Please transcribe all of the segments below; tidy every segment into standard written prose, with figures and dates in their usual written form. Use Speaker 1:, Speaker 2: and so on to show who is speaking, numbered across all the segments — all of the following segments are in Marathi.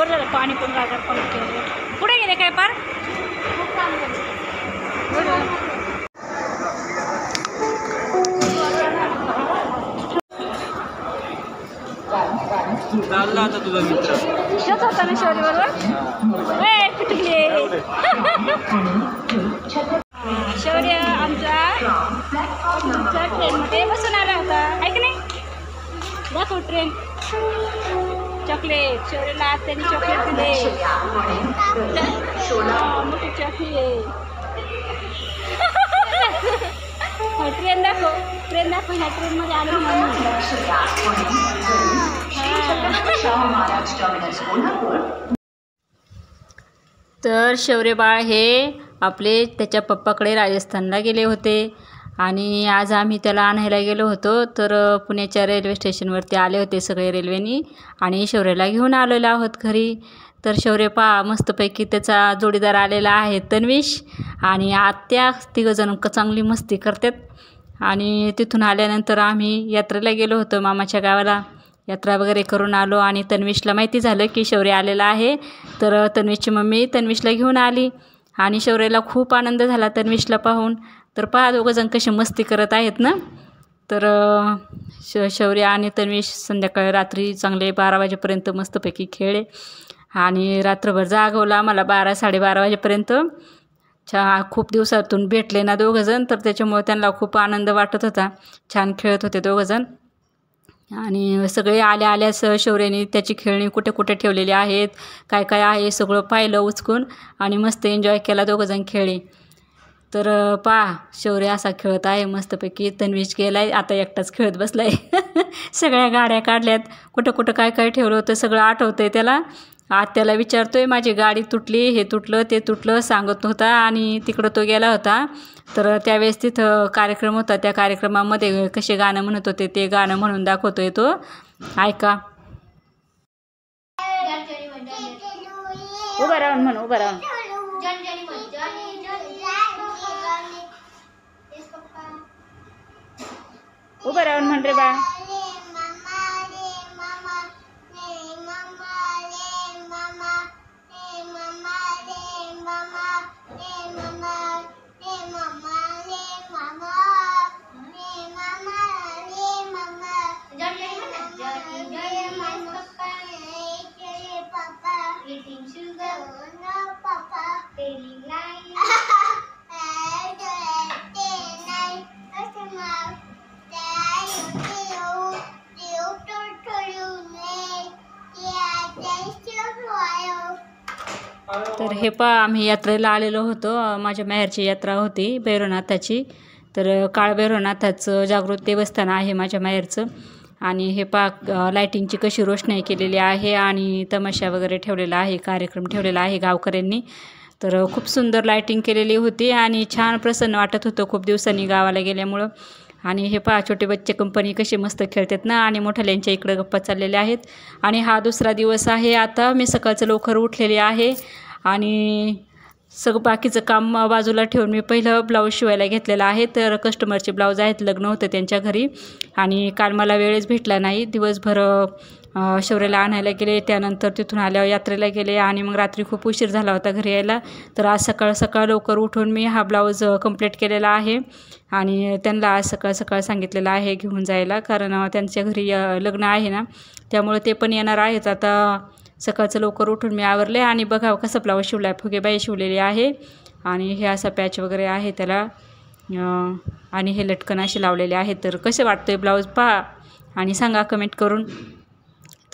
Speaker 1: बरं झालं पाणी पण गागर पण केलं. पुढे गेले काय पार
Speaker 2: चालला आता तुझा मित्र
Speaker 1: शेत होता ना शौर्य बरोबर कुठे शौर्य आमचा ट्रेनमध्ये बसून आला होता ऐक नाही दाखव ट्रेन चॉकलेट शौर्यला आज त्यांनी चॉकलेट दिले मोठी चॉकलेट ट्रेन दाखव ह्या ट्रेनमध्ये आलो तर शौर्य बाळ हे आपले त्याच्या पप्पाकडे राजस्थानला गेले होते आणि आज आम्ही त्याला आणायला गेलो होतो. तर पुण्याच्या रेल्वे स्टेशनवरती आले होते सगळे रेल्वेनी आणि शौर्याला घेऊन आलेलो आहोत घरी. तर शौर्य पहा मस्तपैकी त्याचा जोडीदार आलेला आहे तन्विश आणि आत्या तिघंजण चांगली मस्ती करतात. आणि तिथून आल्यानंतर आम्ही यात्रेला गेलो होतो मामाच्या गावाला. यात्रा वगैरे करून आलो आणि तन्विशला माहिती झालं की शौर्य आलेला आहे. तर तन्विशची मम्मी तन्विशला घेऊन आली आणि शौर्याला खूप आनंद झाला तन्विशला पाहून. तर पहा दोघंजण कसे मस्ती करत आहेत ना. तर शौर्य आणि तन्विश संध्याकाळी रात्री चांगले 12 वाजेपर्यंत मस्तपैकी खेळले आणि रात्रभर जागवला आम्हाला 12-12:30 वाजेपर्यंत. खूप दिवसातून भेटले ना दोघंजण तर त्याच्यामुळे त्यांना खूप आनंद वाटत होता. छान खेळत होते दोघंजण आणि सगळे आल्यास शौर्याने त्याची खेळणी कुठे कुठे ठेवलेली आहेत काय काय आहे सगळं पाहिलं उचकून आणि मस्त एन्जॉय केला दोघंजण खेळले. तर पहा शौर्य असा खेळत आहे मस्तपैकी. तन्विश गेलाय आता एकटाच खेळत बसलाय सगळ्या गाड्या काढल्यात कुठं कुठं काय काय ठेवलं होतं सगळं आठवतंय त्याला. आत्याला विचारतोय माझी गाडी तुटली हे तुटलं ते तुटलं सांगत होता आणि तिकडं तो गेला होता. तर त्यावेळेस तिथं कार्यक्रम होता त्या कार्यक्रमामध्ये कसे गाणं म्हणत होते ते गाणं म्हणून दाखवतोय तो ऐका. उभं राहून म्हण उभं राहून उभं राहून म्हण रे बा. तर हे पहा आम्ही यात्रेला आलेलो होतो. माझ्या माहेरची यात्रा होती भैरवनाथाची. तर काळ भैरवनाथाचं जागृत देवस्थान आहे माझ्या माहेरचं. आणि हे पहा लायटिंगची कशी रोषणाई केलेली आहे आणि तमाशा वगैरे ठेवलेला आहे कार्यक्रम ठेवलेला आहे गावकऱ्यांनी. तर खूप सुंदर लायटिंग केलेली होती आणि छान प्रसन्न वाटत होतं खूप दिवसांनी गावाला गेल्यामुळं. आणि हे पहा छोटे बच्चे कंपनी कसे मस्त खेळतात ना आणि मोठ्याल्यांच्या इकडं गप्पा चाललेल्या आहेत. आणि हा दुसरा दिवस आहे. आता मी सकाळचं लवकर उठलेले आहे आणि सगळं बाकीचं काम बाजूला ठेवून मी पहिलं ब्लाऊज शिवायला घेतलेला आहे. तर कस्टमरचे ब्लाऊज आहेत लग्न होतं त्यांच्या घरी आणि काल मला वेळच भेटला नाही. दिवसभर शौर्याला आणायला गेले त्यानंतर तिथून आल्यावर यात्रेला गेले आणि मग रात्री खूप उशीर झाला होता घरी यायला. तर आज सकाळ लवकर उठून मी हा ब्लाऊज कंप्लीट केलेला आहे आणि त्यांना आज सकाळ सांगितलेलं आहे घेऊन जायला कारण त्यांच्या घरी लग्न आहे ना त्यामुळे ते पण येणार आहेत. आता सकाळचं लवकर उठून मी आवरले आणि बघा कसं ब्लाऊज शिवला आहे. फुगेबाई शिवलेली आहे आणि हे असा पॅच वगैरे आहे त्याला आणि हे लटकन असे लावलेले आहेत. तर कसे वाटतंय ब्लाऊज पहा आणि सांगा कमेंट करून.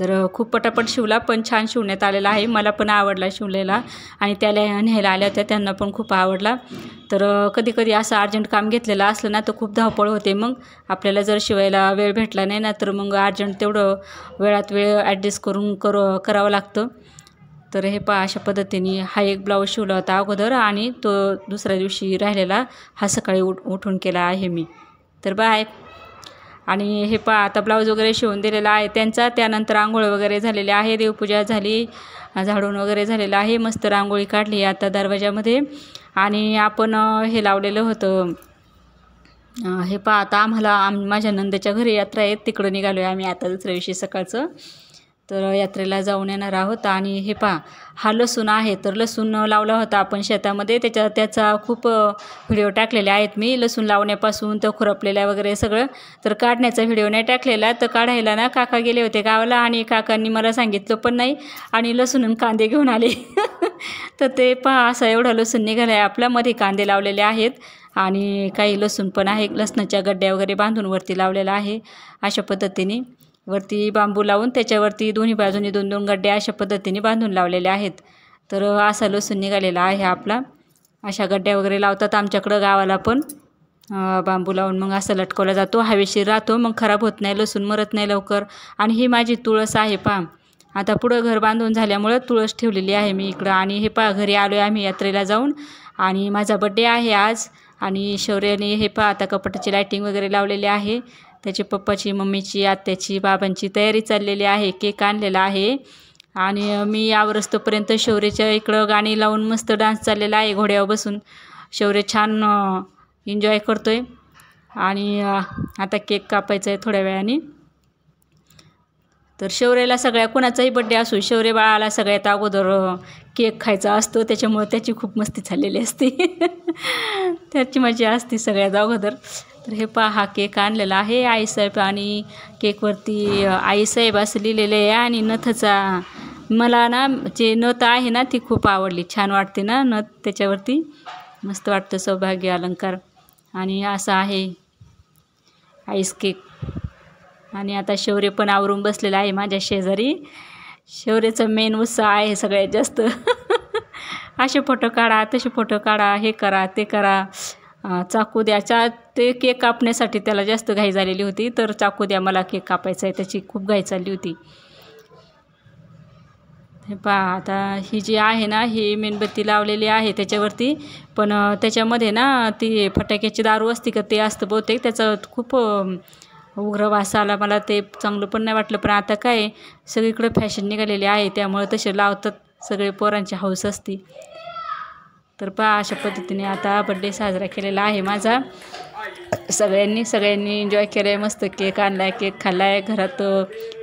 Speaker 1: तर खूप पटापट शिवला पण छान शिवण्यात आलेला आहे. मला पण आवडला शिवलेला आणि त्याला न्यायला आल्या होत्या त्यांना पण खूप आवडला. तर कधी कधी असं अर्जंट काम घेतलेलं असलं ना तर खूप धावपळ होते. मग आपल्याला जर शिवायला वेळ भेटला नाही ना तर मग अर्जंट तेवढं वेळात वेळ ॲडजस्ट करून करावं लागतं. तर हे पहा अशा पद्धतीने हा एक ब्लाऊज शिवला होता अगोदर आणि तो दुसऱ्या दिवशी राहिलेला हा सकाळी उठून केला आहे मी. तर बाय. आणि हे पहा आता ब्लाऊज वगैरे शिवून दिलेला आहे त्यांचा. त्यानंतर आंघोळ वगैरे झालेली आहे देवपूजा झाली झाडून वगैरे झालेलं आहे. मस्त रांगोळी काढली आता दरवाजामध्ये आणि आपण हे लावलेलं होतं. हे पहा आता आम्हाला माझ्या नंदेच्या घरी यात्रा आहे तिकडं निघालो आहे आम्ही आता दुसऱ्या दिवशी सकाळचं. तर यात्रेला जाऊन येणार आहोत. आणि हे पहा, हा लसूण आहे. तर लसूण लावला होता आपण शेतामध्ये, त्याचा खूप व्हिडिओ टाकलेले आहेत मी, लसूण लावण्यापासून तर खुरपलेल्या वगैरे सगळं. तर काढण्याचा व्हिडिओ नाही टाकलेला. तर काढायला ना काका गेले होते गावाला आणि काकांनी मला सांगितलं पण नाही आणि लसूण आणि कांदे घेऊन आले. तर ते पहा, असा एवढा लसूण निघाला आहे आपल्यामध्ये. कांदे लावलेले आहेत आणि काही लसूण पण आहे. लसणाच्या गड्ड्या वगैरे बांधून वरती लावलेला आहे. अशा पद्धतीने वरती बांबू लावून त्याच्यावरती दोन्ही बाजूनी 2-2 गड्डे अशा पद्धतीने बांधून लावलेले आहेत. तर असा लसूण निघालेला आहे आपला. अशा गड्ड्या वगैरे लावतात आमच्याकडं गावाला पण. बांबू लावून मग असं लटकवला जातो, हवेशीर राहतो, मग खराब होत नाही, लसूण मरत नाही लवकर. आणि ही माझी तुळस आहे पहा. आता पुढं घर बांधून झाल्यामुळं तुळस ठेवलेली आहे मी इकडं. आणि हे पहा, घरी आलो आहे आम्ही यात्रेला जाऊन. आणि माझा बड्डे आहे आज. आणि शौर्याने हे पहा आता कपाटाची लायटिंग वगैरे लावलेली आहे. त्याची पप्पाची, मम्मीची, आत्याची, बाबांची तयारी चाललेली आहे. केक आणलेला आहे. आणि मी यावरस्तोपर्यंत शौर्याच्या इकडं गाणी लावून मस्त डान्स चाललेला आहे घोड्यावर बसून. शौर्य छान एन्जॉय करतो आहे. आणि आता केक कापायचा आहे थोड्या वेळाने. तर शौर्याला सगळ्या कोणाचाही बड्डे असो, शौर्य बाळाला सगळ्यात अगोदर केक खायचा असतो. त्याच्यामुळे त्याची खूप मस्ती चाललेली असते. त्याची मजा असते सगळ्यात अगोदर. तर हे पहा, हा केक आणलेला आहे आईसाहेब. आणि केकवरती आईसाहेब असं लिहिलेलं आहे. आणि नथचा, मला ना जे नथ आहे ना ती खूप आवडली, छान वाटते ना नथ त्याच्यावरती, मस्त वाटतं, सौभाग्य अलंकार. आणि असा आहे आईस केक. आणि आता शौर्य पण आवरून बसलेला आहे माझ्या शेजारी. शौर्याचा मेन उत्साह आहे सगळ्यात जास्त. असे फोटो काढा, तसे फोटो काढा, हे करा, ते करा, चाकू द्याच्या. ते केक कापण्यासाठी त्याला जास्त घाई झालेली होती. तर चाकू द्या, मला केक कापायचा आहे, त्याची खूप घाई चालली होती. हे पहा, आता ही जी आहे ना, ही मेणबत्ती लावलेली आहे त्याच्यावरती. पण त्याच्यामध्ये ना ती फटाक्याची दारू असते का ते असतं बहुतेक. त्याचं खूप उग्र वास आला, मला ते चांगलं पण नाही वाटलं. पण आता काय, सगळीकडे फॅशन निघालेली आहे, त्यामुळे तसे लावतात, सगळे पोरांची हौस असते. तर पहा, अशा पद्धतीने आता बड्डे साजरा केलेला आहे माझा. सगळ्यांनी एन्जॉय केलं आहे. मस्त केक आणला आहे, केक खाल्ला आहे. घरात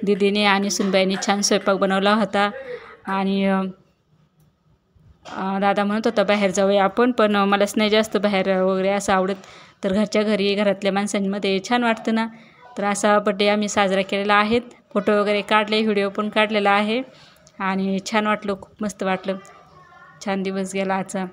Speaker 1: दीदीने आणि सुनबाईंनी छान स्वयंपाक बनवला होता. आणि दादा म्हणत होता बाहेर जाऊया आपण, पण मलाच नाही जास्त बाहेर वगैरे असं आवडत. तर घरच्या घरी घरातल्या माणसांमध्ये छान वाटतं ना. तर असा बड्डे आम्ही साजरा केलेला आहे. फोटो वगैरे काढले, व्हिडिओ पण काढलेला आहे. आणि छान वाटलं, खूप मस्त वाटलं, छान दिवस गेला आजचा.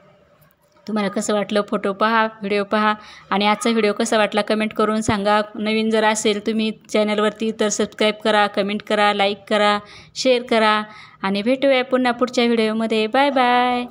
Speaker 1: तुम्हाला कसं वाटलं, फोटो पहा, व्हिडिओ पहा. आणि आजचा व्हिडिओ कसा वाटला कमेंट करून सांगा. नवीन जर असेल तुम्ही चॅनलवरती तर सबस्क्राईब करा, कमेंट करा, लाईक करा, शेअर करा. आणि भेटूया पुन्हा पुढच्या व्हिडिओमध्ये. Bye bye.